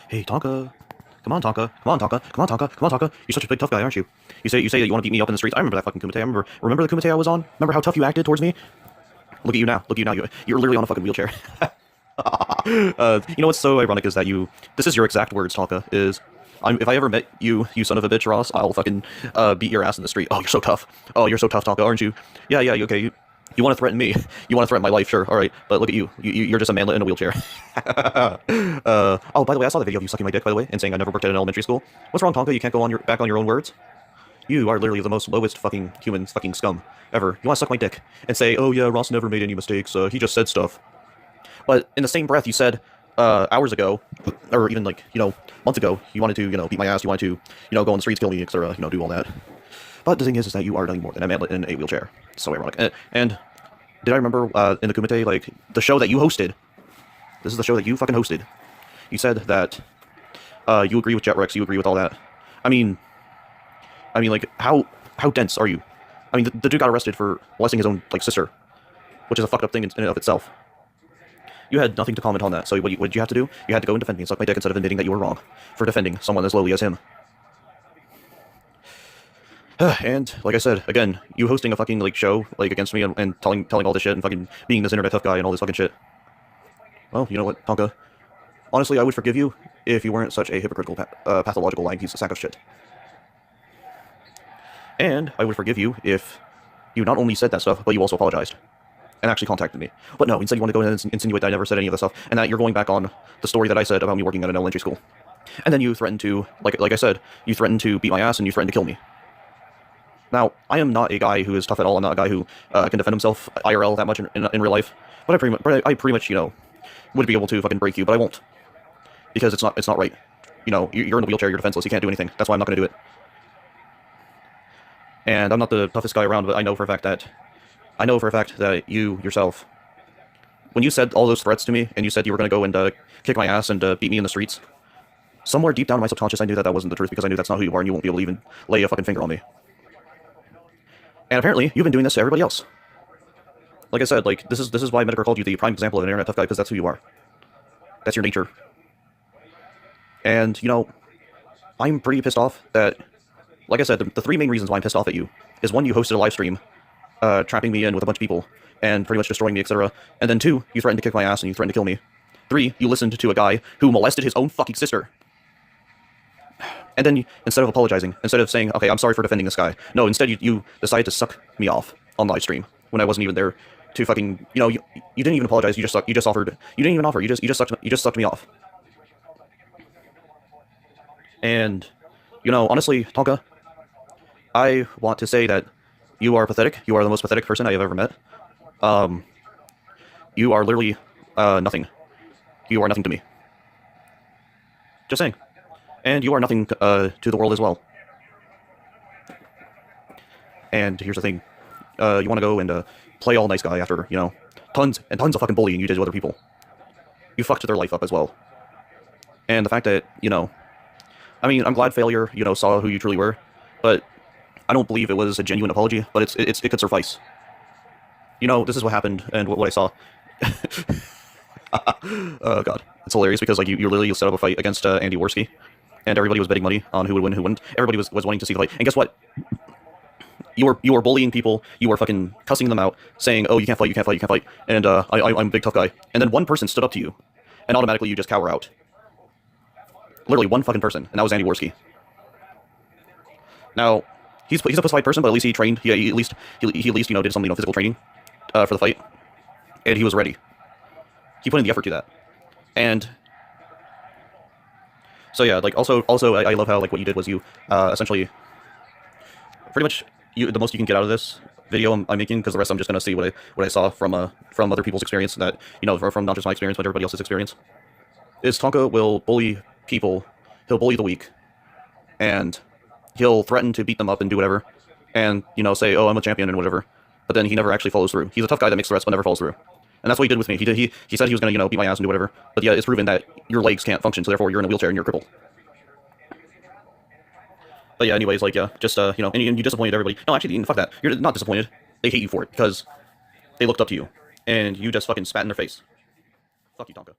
Hey, Tonka. Come on, Tonka. Come on, Tonka. Come on, Tonka. Come on, Tonka. You're such a big tough guy, aren't you? You say that you want to beat me up in the streets. I remember that fucking Kumite. Remember the Kumite I was on? Remember how tough you acted towards me? Look at you now. Look at you now. You're literally on a fucking wheelchair. You know what's so ironic is that this is your exact words, Tonka, if I ever met you, you son of a bitch, Ross, I'll fucking beat your ass in the street. Oh, you're so tough. Oh, you're so tough, Tonka, aren't you? Yeah, okay. You want to threaten me? You want to threaten my life? Sure, all right. But look at you. You're just a manlet in a wheelchair. Oh, by the way, I saw the video of you sucking my dick, by the way, and saying I never worked at an elementary school. What's wrong, Tonka? You can't go back on your own words? You are literally the most lowest fucking human fucking scum ever. You want to suck my dick and say, oh yeah, Ross never made any mistakes. He just said stuff. But in the same breath, you said hours ago, or even like months ago, you wanted to beat my ass. You wanted to go on the streets, kill me, etc. Do all that. But the thing is that you are nothing more than a manlet in a wheelchair. So ironic. And did I remember in the Kumite, like the show that you hosted? This is the show that you fucking hosted. You said that you agree with Jet Rex. You agree with all that. I mean, like how dense are you? I mean, the dude got arrested for molesting his own like sister, which is a fucked up thing in and of itself. You had nothing to comment on that, so what did you have to do? You had to go and defend me and suck my dick instead of admitting that you were wrong for defending someone as lowly as him. And, like I said, again, you hosting a fucking, like, show, like, against me and telling all this shit and fucking being this internet tough guy and all this fucking shit. Well, you know what, Tonka? Honestly, I would forgive you if you weren't such a hypocritical, pathological lying piece of sack of shit. And I would forgive you if you not only said that stuff, but you also apologized. And actually contacted me. But no, instead you want to go in and insinuate that I never said any of this stuff, and that you're going back on the story that I said about me working at an elementary school. And then you threatened to, like I said, you threatened to beat my ass and you threatened to kill me. Now, I am not a guy who is tough at all. I'm not a guy who can defend himself IRL that much in real life. But I pretty much, would be able to fucking break you, but I won't. Because it's not right. You're in a wheelchair, you're defenseless, you can't do anything. That's why I'm not going to do it. And I'm not the toughest guy around, but I know for a fact that you yourself, when you said all those threats to me, and you said you were going to go and kick my ass and beat me in the streets, somewhere deep down in my subconscious I knew that wasn't the truth, because I knew that's not who you are and you won't be able to even lay a fucking finger on me. And apparently, you've been doing this to everybody else. Like I said, like, this is why Medicare called you the prime example of an internet tough guy, because that's who you are. That's your nature. And, I'm pretty pissed off that, like I said, the three main reasons why I'm pissed off at you is, one, you hosted a live stream, trapping me in with a bunch of people, and pretty much destroying me, etc. And then 2, you threatened to kick my ass and you threatened to kill me. 3, you listened to a guy who molested his own fucking sister. And then, instead of apologizing, instead of saying, okay, I'm sorry for defending this guy, no, instead you decided to suck me off on live stream when I wasn't even there to fucking, you didn't even apologize, you just offered, you didn't even offer, you just sucked me off. And, honestly, Tonka, I want to say that you are pathetic. You are the most pathetic person I have ever met. You are literally, nothing. You are nothing to me. Just saying. And you are nothing to the world as well. And here's the thing. You want to go and play all nice guy after, tons and tons of fucking bullying you did to other people. You fucked their life up as well. And the fact that, I'm glad failure, saw who you truly were, but I don't believe it was a genuine apology, but it could suffice. This is what happened and what I saw. Oh god, it's hilarious because you literally set up a fight against Andy Worski, and everybody was betting money on who would win, who wouldn't. Everybody was wanting to see the fight, and guess what? You were bullying people. You were fucking cussing them out, saying, "Oh, you can't fight, you can't fight, you can't fight." And I'm a big tough guy. And then one person stood up to you, and automatically you just cower out. Literally one fucking person, and that was Andy Worski. Now, he's a pussified person, but at least he trained. He at least did some physical training for the fight, and he was ready. He put in the effort to that, and so yeah, like also I love how like what you did was you essentially pretty much the most you can get out of this video I'm making, because the rest I'm just gonna see what I saw from other people's experience, that from not just my experience but everybody else's experience, is Tonka will bully people, he'll bully the weak, and he'll threaten to beat them up and do whatever, and say, oh, I'm a champion and whatever, but then he never actually follows through. He's a tough guy that makes threats but never follows through. And that's what he did with me. He said he was gonna beat my ass and do whatever, but yeah, it's proven that your legs can't function, so therefore you're in a wheelchair and you're crippled. But yeah, anyways, like, yeah, just and you disappointed everybody. No, actually, fuck that. You're not disappointed. They hate you for it because they looked up to you, and you just fucking spat in their face. Fuck you, Tonka.